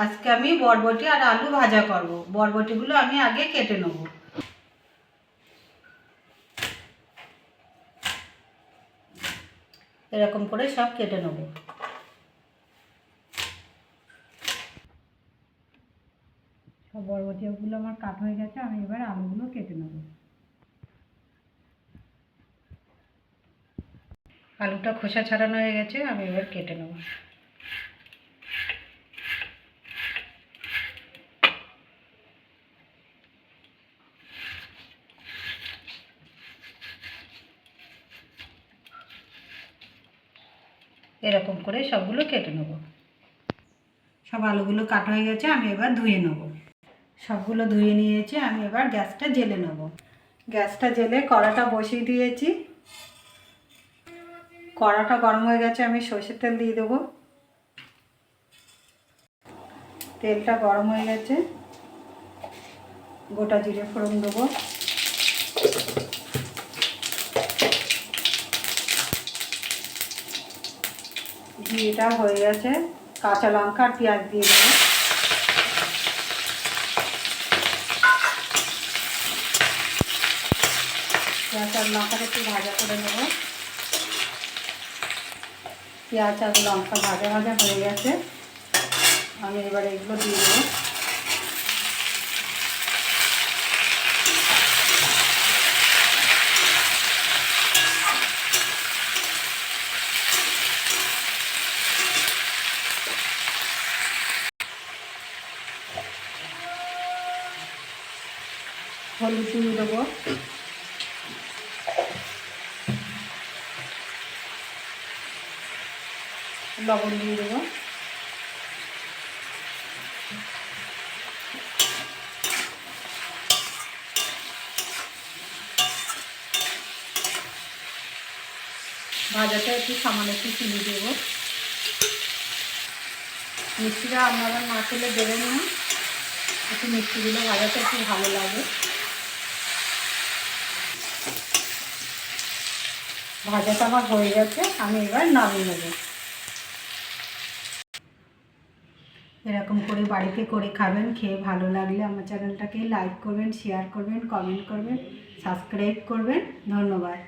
আজকে আমি বরবটি আর আলু ভাজা করব। বরবটিগুলো আমি আগে কেটে নেব। এরকম করে সব কেটে নেব। সব বরবটিগুলো আমার কাট হয়ে গেছে, আমি এবার আলুগুলো কেটে নেব। আলুটা খোসা ছাড়ানো হয়ে গেছে, আমি এবার কেটে নেব। এরকম করে সবগুলো কেটে নেব। সব আলুগুলো কাটা হয়ে গেছে, আমি এবার ধুয়ে নেব। সবগুলো ধুয়ে নিয়েছি, আমি এবার গ্যাসটা জ্বেলে নেব। গ্যাসটা জ্বেলে কড়াটা বসিয়ে দিয়েছি। কড়াটা গরম হয়ে গেছে, আমি সরষের তেল দিয়ে দেবো। তেলটা গরম হয়ে গেছে, গোটা জিরে ফোড়ন দেবো। জিরেটা হয়ে গেছে, কাঁচা লঙ্কা আর পেঁয়াজ দিয়ে দেবো। পেঁয়াজ আর লঙ্কাটা একটু ভাজা করে নেব। পেঁয়াজ আর লঙ্কা ভাজা ভাজা হয়ে গেছে, আমি এবার এগুলো দিয়ে দেবো। হলুদ দিয়ে দেবো। লবণ দিয়ে দেবো। ভাজাটা একটু সামান্য একটু চিনি দেবো। মিষ্টিটা আপনারা না খেলে দেবেন না, একটু মিষ্টিগুলো ভাজাতে একটু ভালো লাগে। ভাজাটা আমার হয়ে গেছে, আমি এবার নামিয়ে নেব। এরকম করে বাড়িতে করে খাবেন। খেয়ে ভালো লাগলে আমার চ্যানেলটাকে লাইক করবেন, শেয়ার করবেন, কমেন্ট করবেন, সাবস্ক্রাইব করবেন। ধন্যবাদ।